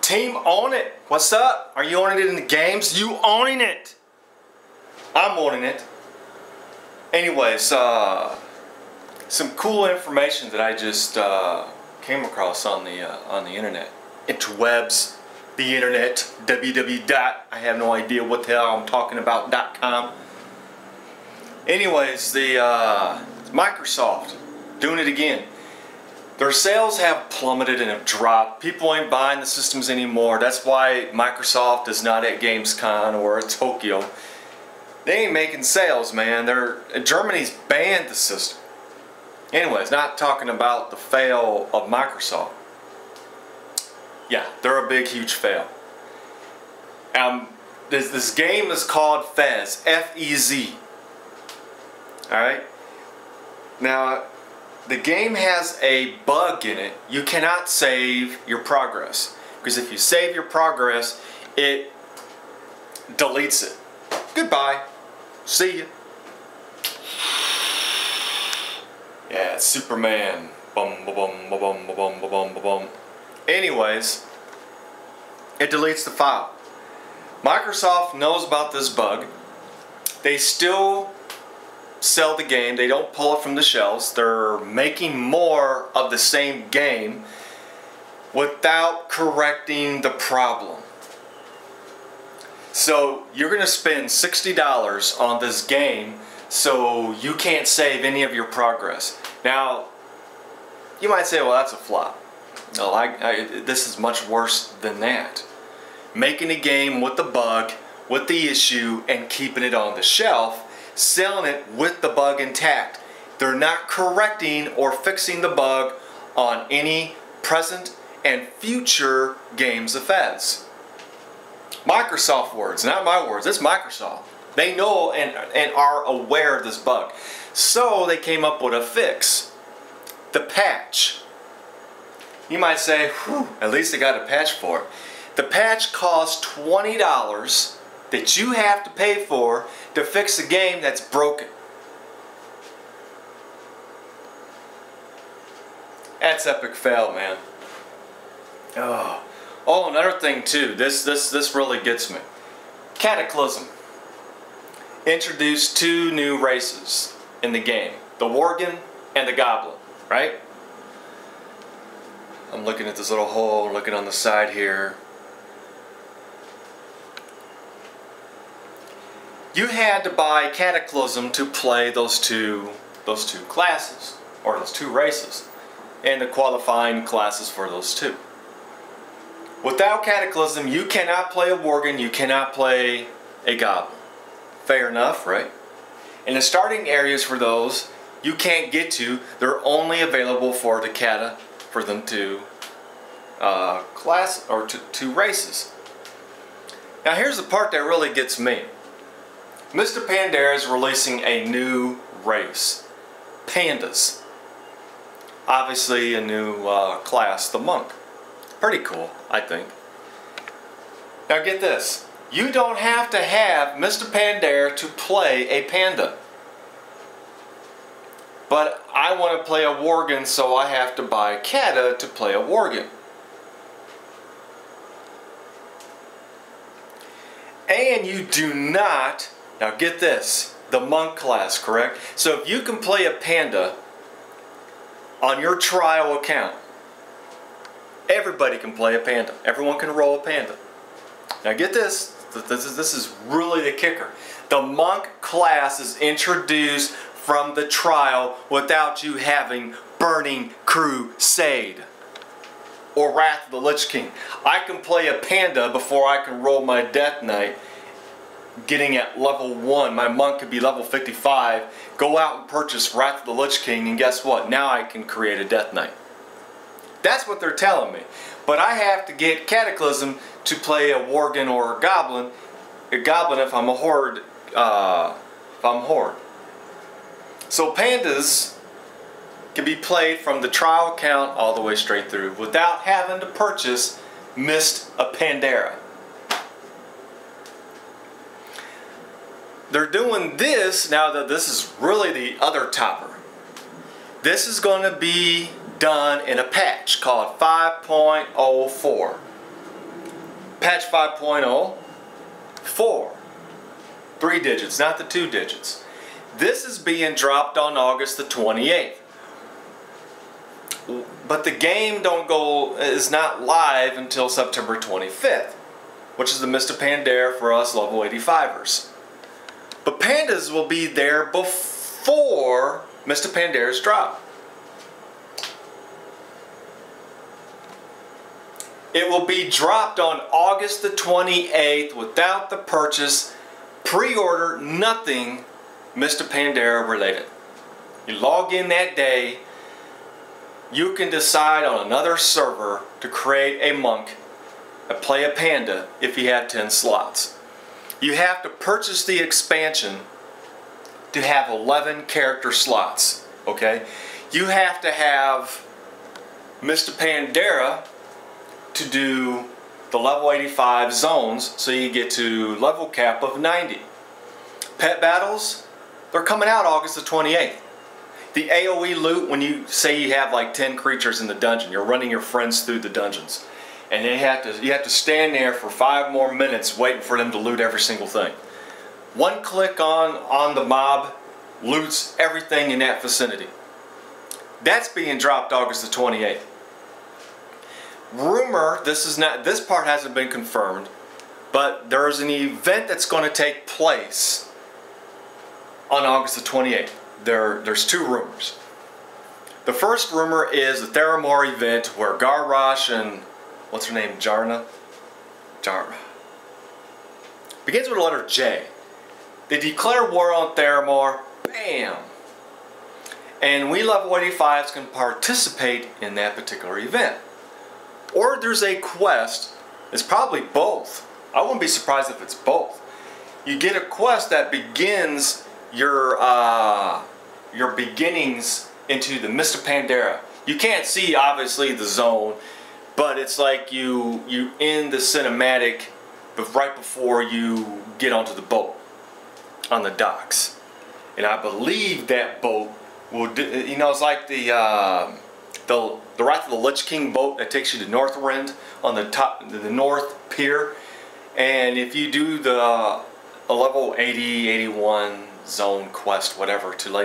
Team own it. What's up? Are you owning it in the games? You owning it. I'm owning it. Anyways, some cool information that I just came across on the internet. Interwebs, the internet, www. I have no idea what the hell I'm talking about .com. Anyways, the Microsoft doing it again. Their sales have plummeted and have dropped. People ain't buying the systems anymore. That's why Microsoft is not at Gamescom or at Tokyo. They ain't making sales, man. Germany's banned the system. Anyways, not talking about the fail of Microsoft. Yeah, they're a big, huge fail. This game is called FEZ, F-E-Z. Alright? Now, the game has a bug in it. You cannot save your progress. Because if you save your progress, it deletes it. Goodbye. See ya. Yeah, it's Superman. Bum, ba, bum, ba, bum, ba, bum, ba, bum, ba, bum. Anyways, it deletes the file. Microsoft knows about this bug. They still sell the game. They don't pull it from the shelves. They're making more of the same game without correcting the problem. So you're going to spend $60 on this game so you can't save any of your progress. Now, you might say, well, that's a flop. No, this is much worse than that. Making a game with the bug, with the issue, and keeping it on the shelf, selling it with the bug intact. They're not correcting or fixing the bug on any present and future games of FEZ. Microsoft words, not my words, it's Microsoft. They know and are aware of this bug. So they came up with a fix. The patch. You might say, whew, at least they got a patch for it. The patch costs $20 that you have to pay for to fix a game that's broken. That's epic fail, man. Oh, another thing too. This really gets me. Cataclysm introduced two new races in the game: the Worgen and the Goblin. Right? I'm looking at this little hole. Looking on the side here. You had to buy Cataclysm to play those two classes, or those two races, and the qualifying classes for those two. Without Cataclysm, you cannot play a Worgen, you cannot play a Goblin. Fair enough, right? And the starting areas for those you can't get to. They're only available for the Kata, for them to class or two races. Now here's the part that really gets me. Mr. Pandera is releasing a new race. Pandas. Obviously a new class, the monk. Pretty cool, I think. Now get this. You don't have to have Mr. Pandera to play a panda. But I want to play a Worgen, so I have to buy Kata to play a Worgen. And you do not... Now get this, the monk class, correct? So if you can play a panda on your trial account, everybody can play a panda. Everyone can roll a panda. Now get this, this is really the kicker. The monk class is introduced from the trial without you having Burning Crusade or Wrath of the Lich King. I can play a panda before I can roll my Death Knight. Getting at level 1, my monk could be level 55, go out and purchase Wrath of the Lich King, and guess what? Now I can create a Death Knight. That's what they're telling me. But I have to get Cataclysm to play a Worgen or a Goblin if I'm a Horde, So Pandas can be played from the trial account all the way straight through without having to purchase Mr. Pandera. They're doing this, now that this is really the other topper. This is going to be done in a patch called 5.04. patch 5.0, 4. 3 digits, not the 2 digits. This is being dropped on August the 28th. But the game is not live until September 25th, which is the Mr. Pandaria for us level 85ers. But pandas will be there before Mr. Pandaria's drop. It will be dropped on August the 28th without the purchase, pre-order, nothing Mr. Pandaria related. You log in that day, you can decide on another server to create a monk and play a panda if you have 10 slots. You have to purchase the expansion to have 11 character slots, okay? You have to have Mr. Pandaria to do the level 85 zones so you get to level cap of 90. Pet battles, they're coming out August the 28th. The AoE loot, when you say you have like 10 creatures in the dungeon, you're running your friends through the dungeons, and you have to stand there for 5 more minutes waiting for them to loot every single thing. One click on the mob loots everything in that vicinity. That's being dropped August the 28th. Rumor, this part hasn't been confirmed, but there's an event that's going to take place on August the 28th. There's 2 rumors. The first rumor is the Theramore event where Garrosh and, what's her name, Jarna? Begins with the letter J. They declare war on Theramore, bam! And we level 85s can participate in that particular event. Or there's a quest, it's probably both. I wouldn't be surprised if it's both. You get a quest that begins your beginnings into the Mr. Pandaria. You can't see obviously the zone, but it's like you end the cinematic right before you get onto the boat on the docks. And I believe that boat will do, you know, it's like the Wrath of the Lich King boat that takes you to Northrend on the top, the North Pier. And if you do a level 80, 81 zone quest, whatever, to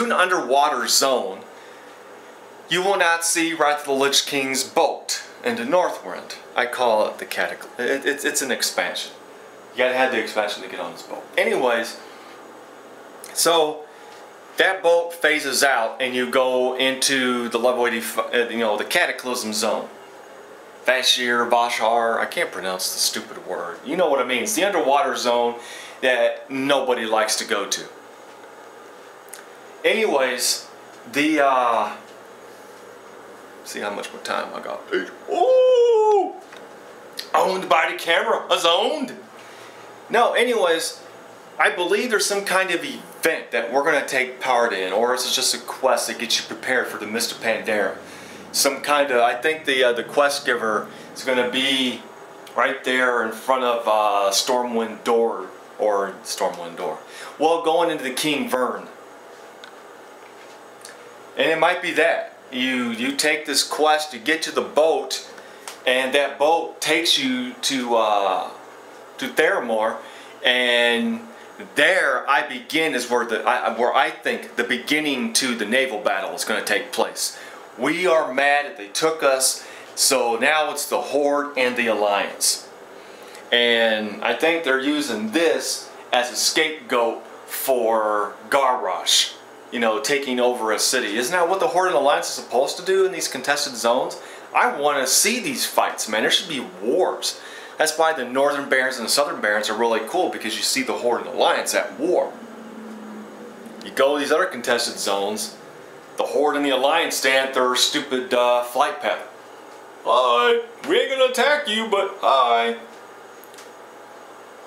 an underwater zone, you will not see Wrath of the Lich King's boat into Northrend. I call it the Cataclysm. It's an expansion. You gotta have the expansion to get on this boat. Anyways, so that boat phases out and you go into the level 85, you know, the Cataclysm zone. Vashir, Vashar, I can't pronounce the stupid word. You know what I mean. It's the underwater zone that nobody likes to go to. Anyways, see how much more time I got. Ooh! Owned by the camera. I was owned. No, anyways, I believe there's some kind of event that we're going to take part in, or is it just a quest that gets you prepared for the Mr. Pandaria? Some kind of, I think the quest giver is going to be right there in front of Stormwind Door, well, going into the King Vern. And it might be that. You take this quest, you get to the boat, and that boat takes you to Theramore, and there I begin is where I think the beginning to the naval battle is going to take place. We are mad that they took us, so now it's the Horde and the Alliance. And I think they're using this as a scapegoat for Garrosh, you know, taking over a city. Isn't that what the Horde and Alliance is supposed to do in these contested zones? I want to see these fights, man. There should be wars. That's why the Northern Barons and the Southern Barons are really cool, because you see the Horde and Alliance at war. You go to these other contested zones, the Horde and the Alliance stand at their stupid flight path. Hi, we ain't gonna attack you, but hi.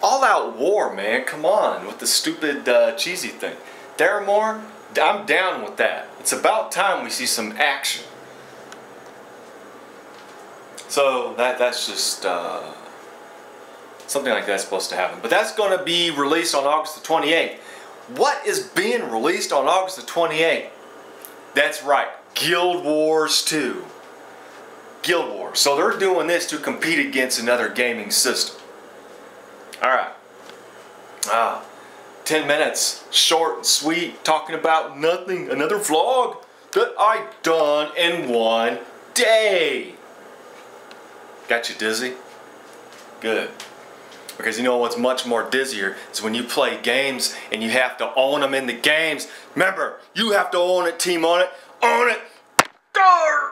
All out war, man, come on, with the stupid cheesy thing. Theramore, I'm down with that. It's about time we see some action. So that's just something like that's supposed to happen. But that's going to be released on August the 28th. What is being released on August the 28th? That's right, Guild Wars 2. Guild Wars. So they're doing this to compete against another gaming system. Alright. 10 minutes, short and sweet, talking about nothing. Another vlog that I done in one day. Got you dizzy? Good. Because you know what's much more dizzier is when you play games and you have to own them in the games. Remember, you have to own it, team on it, own it. Go!